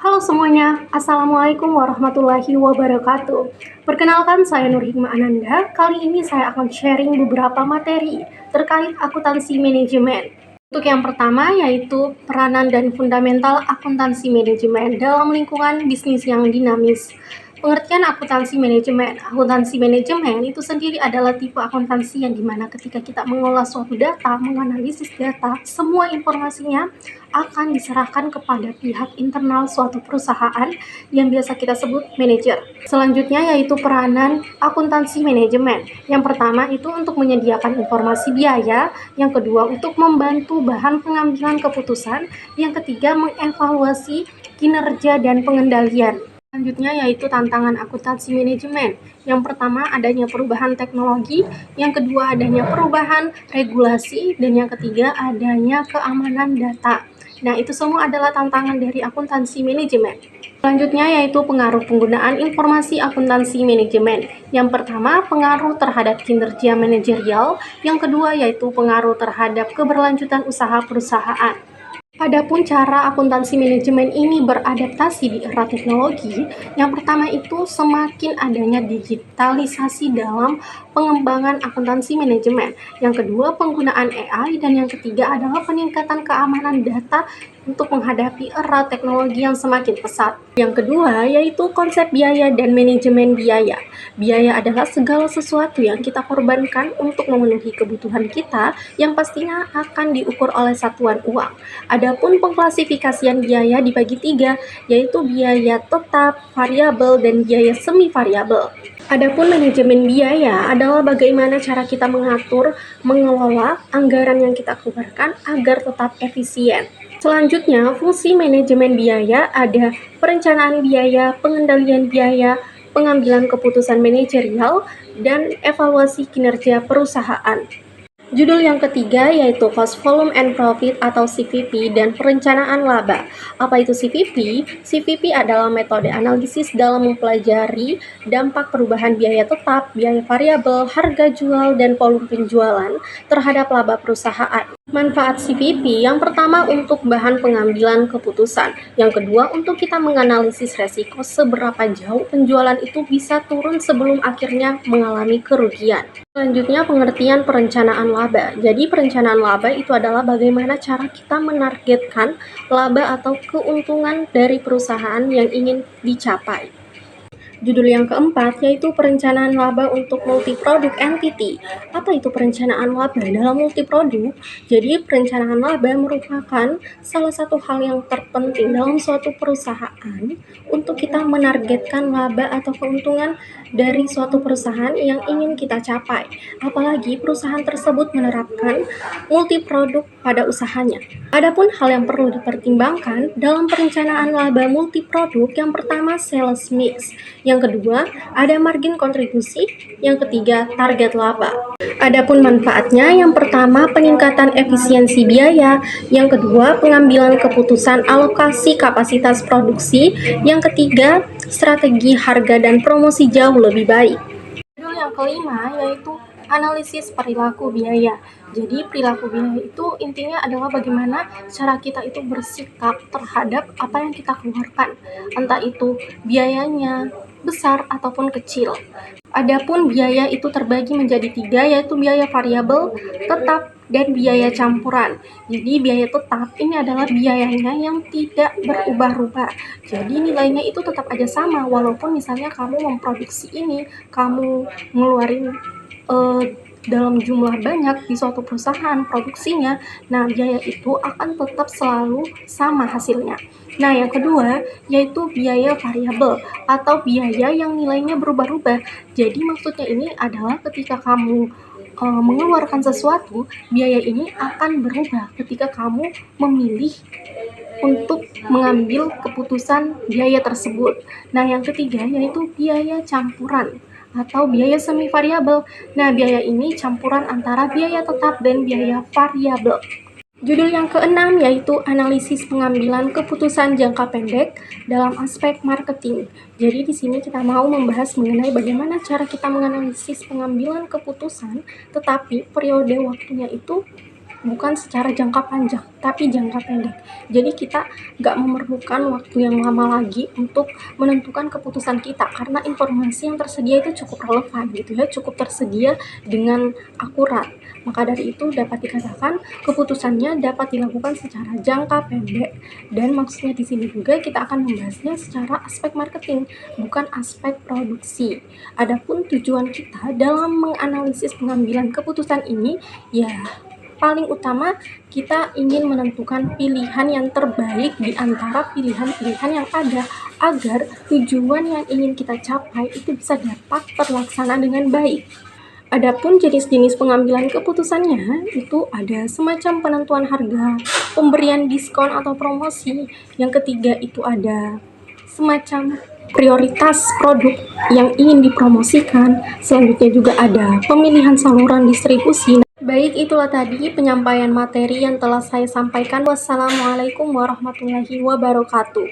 Halo semuanya, Assalamualaikum warahmatullahi wabarakatuh. Perkenalkan, saya Nur Hikmah Ananda. Kali ini saya akan sharing beberapa materi terkait akuntansi manajemen. Untuk yang pertama yaitu peranan dan fundamental akuntansi manajemen dalam lingkungan bisnis yang dinamis. Pengertian akuntansi manajemen. Akuntansi manajemen itu sendiri adalah tipe akuntansi yang dimana ketika kita mengolah suatu data, menganalisis data, semua informasinya akan diserahkan kepada pihak internal suatu perusahaan yang biasa kita sebut manajer. Selanjutnya yaitu peranan akuntansi manajemen. Yang pertama itu untuk menyediakan informasi biaya, yang kedua untuk membantu bahan pengambilan keputusan, yang ketiga mengevaluasi kinerja dan pengendalian. Selanjutnya yaitu tantangan akuntansi manajemen. Yang pertama adanya perubahan teknologi, yang kedua adanya perubahan regulasi, dan yang ketiga adanya keamanan data. Nah, itu semua adalah tantangan dari akuntansi manajemen. Selanjutnya yaitu pengaruh penggunaan informasi akuntansi manajemen. Yang pertama, pengaruh terhadap kinerja manajerial. Yang kedua yaitu pengaruh terhadap keberlanjutan usaha perusahaan. Adapun cara akuntansi manajemen ini beradaptasi di era teknologi, yang pertama itu semakin adanya digitalisasi dalam pengembangan akuntansi manajemen. Yang kedua, penggunaan AI, dan yang ketiga adalah peningkatan keamanan data untuk menghadapi era teknologi yang semakin pesat. Yang kedua, yaitu konsep biaya dan manajemen biaya. Biaya adalah segala sesuatu yang kita korbankan untuk memenuhi kebutuhan kita yang pastinya akan diukur oleh satuan uang. Adapun pengklasifikasian biaya dibagi tiga, yaitu biaya tetap, variabel, dan biaya semi variabel. Adapun manajemen biaya adalah bagaimana cara kita mengatur, mengelola anggaran yang kita keluarkan agar tetap efisien. Selanjutnya, fungsi manajemen biaya ada perencanaan biaya, pengendalian biaya, pengambilan keputusan manajerial, dan evaluasi kinerja perusahaan. Judul yang ketiga yaitu Cost Volume and Profit atau CVP dan perencanaan laba. Apa itu CVP? CVP adalah metode analisis dalam mempelajari dampak perubahan biaya tetap, biaya variabel, harga jual, dan volume penjualan terhadap laba perusahaan. Manfaat CVP yang pertama untuk bahan pengambilan keputusan, yang kedua untuk kita menganalisis resiko seberapa jauh penjualan itu bisa turun sebelum akhirnya mengalami kerugian. Selanjutnya pengertian perencanaan laba. Jadi perencanaan laba itu adalah bagaimana cara kita menargetkan laba atau keuntungan dari perusahaan yang ingin dicapai. Judul yang keempat yaitu perencanaan laba untuk multi-product entity. Apa itu perencanaan laba dalam multi-product? Jadi perencanaan laba merupakan salah satu hal yang terpenting dalam suatu perusahaan untuk kita menargetkan laba atau keuntungan dari suatu perusahaan yang ingin kita capai. Apalagi perusahaan tersebut menerapkan multi-product pada usahanya. Adapun hal yang perlu dipertimbangkan dalam perencanaan laba multi-product, yang pertama sales mix, yang kedua ada margin kontribusi, yang ketiga target laba. Adapun manfaatnya, yang pertama peningkatan efisiensi biaya, yang kedua pengambilan keputusan alokasi kapasitas produksi, yang ketiga strategi harga dan promosi jauh lebih baik. Judul yang kelima yaitu analisis perilaku biaya. Jadi perilaku biaya itu intinya adalah bagaimana cara kita itu bersikap terhadap apa yang kita keluarkan, entah itu biayanya besar ataupun kecil. Adapun biaya itu terbagi menjadi tiga, yaitu biaya variabel, tetap, dan biaya campuran. Jadi biaya tetap ini adalah biayanya yang tidak berubah-ubah. Jadi nilainya itu tetap aja sama, walaupun misalnya kamu memproduksi ini, kamu ngeluarin dalam jumlah banyak di suatu perusahaan produksinya, nah biaya itu akan tetap selalu sama hasilnya. Nah, yang kedua yaitu biaya variabel atau biaya yang nilainya berubah-ubah. Jadi maksudnya ini adalah ketika kamu mengeluarkan sesuatu, biaya ini akan berubah ketika kamu memilih untuk mengambil keputusan biaya tersebut. Nah, yang ketiga yaitu biaya campuran atau biaya semi variabel. Nah, biaya ini campuran antara biaya tetap dan biaya variabel. Judul yang keenam yaitu analisis pengambilan keputusan jangka pendek dalam aspek marketing. Jadi di sini kita mau membahas mengenai bagaimana cara kita menganalisis pengambilan keputusan, tetapi periode waktunya itu bukan secara jangka panjang, tapi jangka pendek. Jadi kita nggak memerlukan waktu yang lama lagi untuk menentukan keputusan kita, karena informasi yang tersedia itu cukup relevan gitu ya, cukup tersedia dengan akurat. Maka dari itu dapat dikatakan keputusannya dapat dilakukan secara jangka pendek, dan maksudnya di sini juga kita akan membahasnya secara aspek marketing, bukan aspek produksi. Adapun tujuan kita dalam menganalisis pengambilan keputusan ini, ya paling utama kita ingin menentukan pilihan yang terbaik di antara pilihan-pilihan yang ada, agar tujuan yang ingin kita capai itu bisa dapat terlaksana dengan baik. Adapun jenis-jenis pengambilan keputusannya itu ada semacam penentuan harga, pemberian diskon atau promosi. Yang ketiga itu ada semacam prioritas produk yang ingin dipromosikan. Selanjutnya juga ada pemilihan saluran distribusi. Baik, itulah tadi penyampaian materi yang telah saya sampaikan. Wassalamualaikum warahmatullahi wabarakatuh.